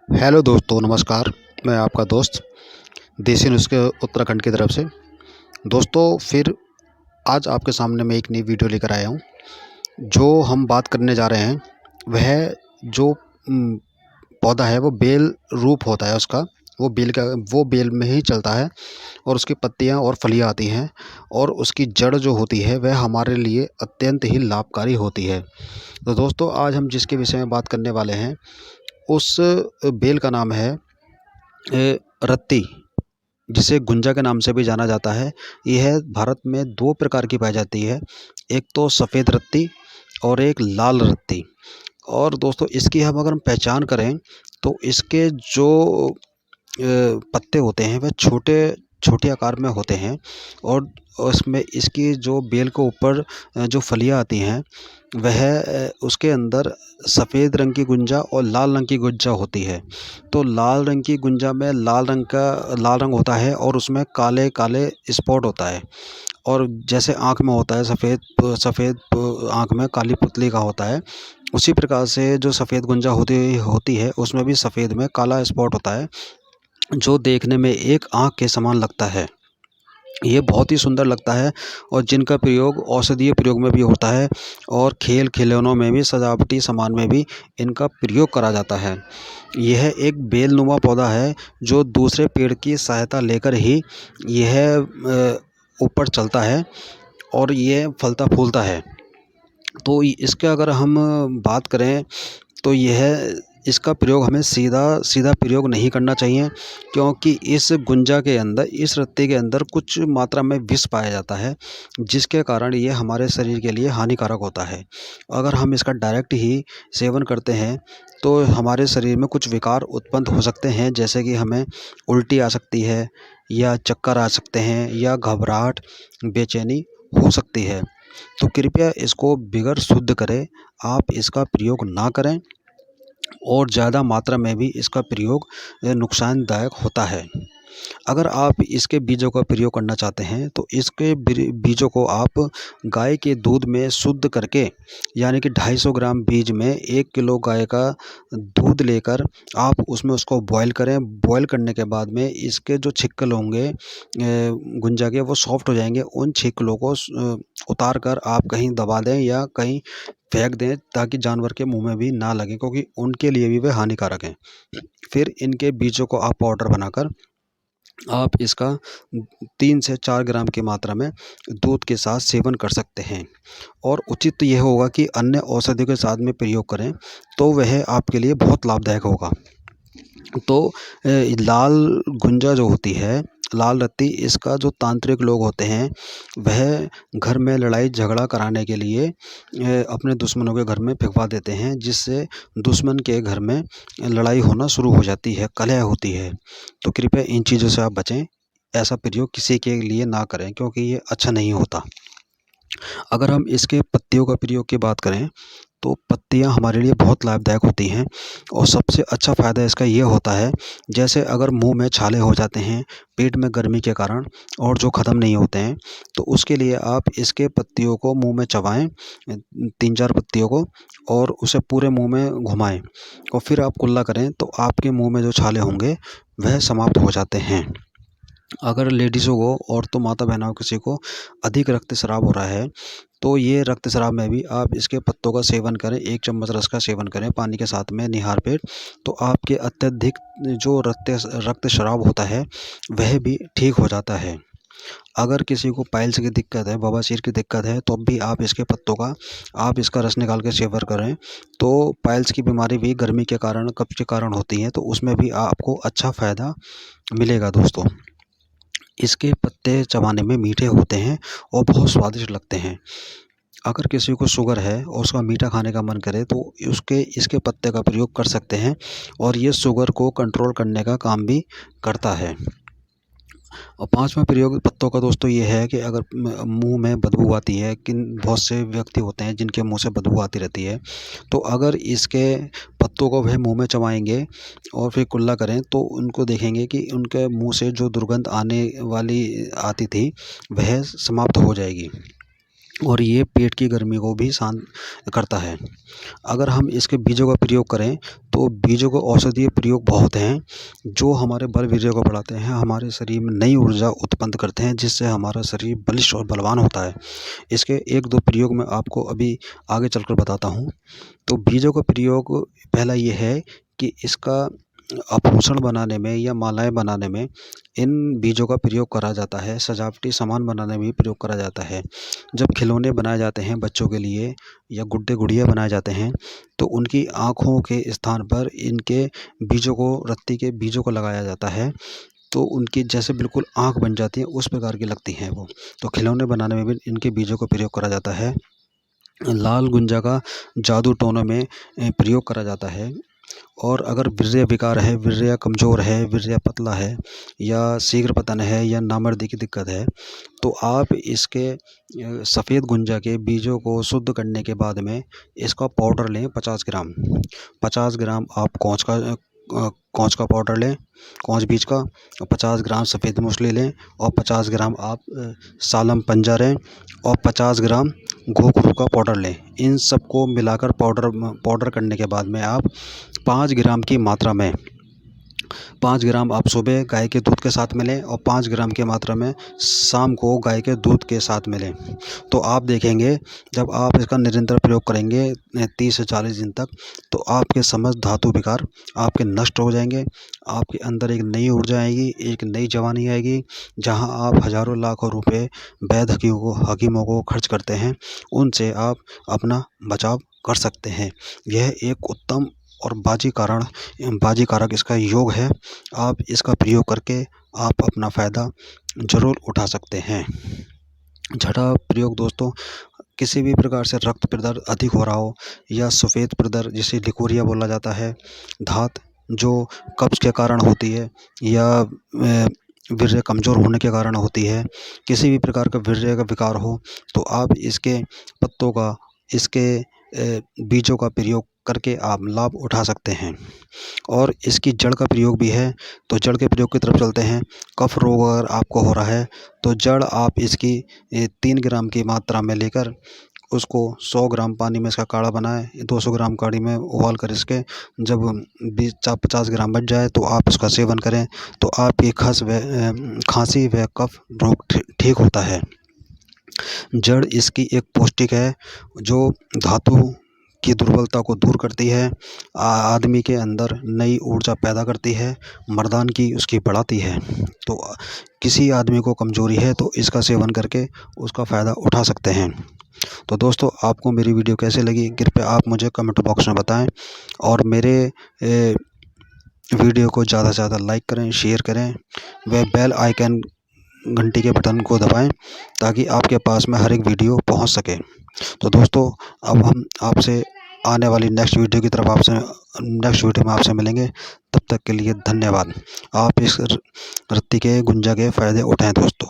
Hello दोस्तों, नमस्कार। मैं आपका दोस्त देसी नुस्खे उत्तराखंड की तरफ से। दोस्तों, फिर आज आपके सामने मैं एक नई वीडियो लेकर आया हूँ। जो हम बात करने जा रहे हैं वह जो पौधा है वो बेल रूप होता है उसका। वो बेल में ही चलता है और उसकी पत्तियाँ और फलियाँ आती हैं और उसकी जड़ जो होती है वह हमारे लिए अत्यंत ही लाभकारी होती है। तो दोस्तों, आज हम जिसके विषय में बात करने वाले हैं उस बेल का नाम है रत्ती, जिसे गुंजा के नाम से भी जाना जाता है। यह भारत में 2 प्रकार की पाई जाती है, एक तो सफ़ेद रत्ती और एक लाल रत्ती। और दोस्तों, इसकी हम अगर हम पहचान करें तो इसके जो पत्ते होते हैं वह छोटे छोटे आकार में होते हैं और उसमें इसकी जो बेल के ऊपर जो फलियाँ आती हैं वह उसके अंदर सफ़ेद रंग की गुंजा और लाल रंग की गुंजा होती है। तो लाल रंग की गुंजा में लाल रंग होता है और उसमें काले काले स्पॉट होता है। और जैसे आँख में होता है सफ़ेद आँख में काली पुतली का होता है, उसी प्रकार से जो सफ़ेद गुंजा होती होती है उसमें भी सफ़ेद में काला स्पॉट होता है, जो देखने में एक आँख के समान लगता है। ये बहुत ही सुंदर लगता है और जिनका प्रयोग औषधीय प्रयोग में भी होता है और खेल खिलौनों में भी, सजावटी सामान में भी इनका प्रयोग करा जाता है। यह एक बेलनुमा पौधा है जो दूसरे पेड़ की सहायता लेकर ही यह ऊपर चलता है और ये फलता फूलता है। तो इसका अगर हम बात करें तो इसका प्रयोग हमें सीधा सीधा प्रयोग नहीं करना चाहिए, क्योंकि इस गुंजा के अंदर, इस रत्ते के अंदर कुछ मात्रा में विष पाया जाता है, जिसके कारण ये हमारे शरीर के लिए हानिकारक होता है। अगर हम इसका डायरेक्ट ही सेवन करते हैं तो हमारे शरीर में कुछ विकार उत्पन्न हो सकते हैं, जैसे कि हमें उल्टी आ सकती है या चक्कर आ सकते हैं या घबराहट, बेचैनी हो सकती है। तो कृपया इसको बगैर शुद्ध करे आप इसका प्रयोग ना करें और ज़्यादा मात्रा में भी इसका प्रयोग नुकसानदायक होता है। अगर आप इसके बीजों का प्रयोग करना चाहते हैं तो इसके बीजों को आप गाय के दूध में शुद्ध करके, यानी कि 250 ग्राम बीज में 1 किलो गाय का दूध लेकर आप उसमें उसको बॉईल करें। बॉईल करने के बाद में इसके जो छिक्कल होंगे गुंजा के, वो सॉफ्ट हो जाएंगे। उन छिक्कलों को उतार कर आप कहीं दबा दें या कहीं फेंक दें, ताकि जानवर के मुंह में भी ना लगे, क्योंकि उनके लिए भी वे हानिकारक हैं। फिर इनके बीजों को आप पाउडर बनाकर आप इसका 3 से 4 ग्राम की मात्रा में दूध के साथ सेवन कर सकते हैं। और उचित यह होगा कि अन्य औषधियों के साथ में प्रयोग करें तो वह आपके लिए बहुत लाभदायक होगा। तो लाल गुंजा जो होती है, लाल रत्ती, इसका जो तांत्रिक लोग होते हैं वह घर में लड़ाई झगड़ा कराने के लिए अपने दुश्मनों के घर में भिजवा देते हैं, जिससे दुश्मन के घर में लड़ाई होना शुरू हो जाती है, कलह होती है। तो कृपया इन चीज़ों से आप बचें। ऐसा प्रयोग किसी के लिए ना करें, क्योंकि ये अच्छा नहीं होता। अगर हम इसके पत्तियों का प्रयोग की बात करें तो पत्तियां हमारे लिए बहुत लाभदायक होती हैं और सबसे अच्छा फ़ायदा इसका ये होता है, जैसे अगर मुंह में छाले हो जाते हैं पेट में गर्मी के कारण और जो ख़त्म नहीं होते हैं, तो उसके लिए आप इसके पत्तियों को मुंह में चबाएं, 3-4 पत्तियों को, और उसे पूरे मुंह में घुमाएं और फिर आप कुल्ला करें तो आपके मुंह में जो छाले होंगे वह समाप्त हो जाते हैं। अगर लेडीज़ों को, औरतों, माता बहनों किसी को अधिक रक्तस्राव हो रहा है तो ये रक्तस्राव में भी आप इसके पत्तों का सेवन करें। 1 चम्मच रस का सेवन करें पानी के साथ में निहार पेट, तो आपके अत्यधिक जो रक्तस्राव होता है वह भी ठीक हो जाता है। अगर किसी को पाइल्स की दिक्कत है, बवासीर की दिक्कत है, तो भी आप इसके पत्तों का, आप इसका रस निकाल के सेवन करें तो पाइल्स की बीमारी भी गर्मी के कारण, कब्ज के कारण होती है, तो उसमें भी आपको अच्छा फ़ायदा मिलेगा दोस्तों। इसके पत्ते चबाने में मीठे होते हैं और बहुत स्वादिष्ट लगते हैं। अगर किसी को शुगर है और उसका मीठा खाने का मन करे तो इसके पत्ते का प्रयोग कर सकते हैं और ये शुगर को कंट्रोल करने का काम भी करता है। और 5वां प्रयोग पत्तों का दोस्तों ये है कि अगर मुंह में बदबू आती है, बहुत से व्यक्ति होते हैं जिनके मुंह से बदबू आती रहती है, तो अगर इसके पत्तों को वह मुंह में चबाएंगे और फिर कुल्ला करें तो उनको देखेंगे कि उनके मुंह से जो दुर्गंध आने वाली आती थी वह समाप्त हो जाएगी। और ये पेट की गर्मी को भी शांत करता है। अगर हम इसके बीजों का प्रयोग करें तो बीजों को औषधीय प्रयोग बहुत हैं जो हमारे बल वीर्य को बढ़ाते हैं, हमारे शरीर में नई ऊर्जा उत्पन्न करते हैं, जिससे हमारा शरीर बलिष्ठ और बलवान होता है। इसके एक दो प्रयोग मैं आपको अभी आगे चलकर बताता हूँ। तो बीजों का प्रयोग पहला ये है कि इसका आभूषण बनाने में या मालाएं बनाने में इन बीजों का प्रयोग करा जाता है। सजावटी सामान बनाने में भी प्रयोग करा जाता है। जब खिलौने बनाए जाते हैं बच्चों के लिए या गुड्डे गुड़िया बनाए जाते हैं तो उनकी आँखों के स्थान पर इनके बीजों को, रत्ती के बीजों को लगाया जाता है, तो उनकी जैसे बिल्कुल आँख बन जाती है उस प्रकार की लगती हैं वो। तो खिलौने बनाने में भी इनके बीजों का प्रयोग करा जाता है। लाल गुंजा का जादू टोनों में प्रयोग करा जाता है। और अगर वीर्य विकार है, वीर्य कमज़ोर है, वीर्य पतला है या शीघ्र पतन है या नामर्दी की दिक्कत है, तो आप इसके सफ़ेद गुंजा के बीजों को शुद्ध करने के बाद में इसका पाउडर लें 50 ग्राम। 50 ग्राम आप कौच का पाउडर लें, कौच बीज का, और 50 ग्राम सफ़ेद मूसली लें, और 50 ग्राम आप सालम पंजा लें, और 50 ग्राम गोखरू का पाउडर लें। इन सबको मिलाकर पाउडर करने के बाद में आप 5 ग्राम की मात्रा में 5 ग्राम आप सुबह गाय के दूध के साथ में लें और 5 ग्राम की मात्रा में शाम को गाय के दूध के साथ में लें। तो आप देखेंगे जब आप इसका निरंतर प्रयोग करेंगे 30 से 40 दिन तक, तो आपके समस्त धातु विकार आपके नष्ट हो जाएंगे। आपके अंदर एक नई ऊर्जा आएगी, एक नई जवानी आएगी। जहां आप हज़ारों लाखों रुपए वैद्य हकीमों को खर्च करते हैं, उनसे आप अपना बचाव कर सकते हैं। यह एक उत्तम और बाजीकारक इसका योग है। आप इसका प्रयोग करके आप अपना फ़ायदा ज़रूर उठा सकते हैं। छठा प्रयोग दोस्तों, किसी भी प्रकार से रक्त प्रदर अधिक हो रहा हो या सफ़ेद प्रदर जिसे लिकोरिया बोला जाता है, धात जो कब्ज़ के कारण होती है या वीर्य कमज़ोर होने के कारण होती है, किसी भी प्रकार का वीर्य का विकार हो, तो आप इसके पत्तों का, इसके बीजों का प्रयोग करके आप लाभ उठा सकते हैं। और इसकी जड़ का प्रयोग भी है, तो जड़ के प्रयोग की तरफ चलते हैं। कफ रोग अगर आपको हो रहा है तो जड़ आप इसकी 3 ग्राम की मात्रा में लेकर उसको 100 ग्राम पानी में इसका काढ़ा बनाएं, 200 ग्राम काढ़ी में उबाल कर इसके जब 50 ग्राम बच जाए तो आप इसका सेवन करें, तो आपकी खांसी व कफ रोग ठीक होता है। जड़ इसकी एक पौष्टिक है जो धातु की दुर्बलता को दूर करती है, आदमी के अंदर नई ऊर्जा पैदा करती है, मर्दान की उसकी बढ़ाती है। तो किसी आदमी को कमज़ोरी है तो इसका सेवन करके उसका फ़ायदा उठा सकते हैं। तो दोस्तों, आपको मेरी वीडियो कैसे लगी कृपया आप मुझे कमेंट बॉक्स में बताएं, और मेरे वीडियो को ज़्यादा से ज़्यादा लाइक करें, शेयर करें व बेल आइकन घंटी के बटन को दबाएं ताकि आपके पास में हर एक वीडियो पहुंच सके। तो दोस्तों, अब हम आपसे आने वाली नेक्स्ट वीडियो में आपसे मिलेंगे। तब तक के लिए धन्यवाद। आप इस रत्ती के गुंजा के फ़ायदे उठाएं दोस्तों।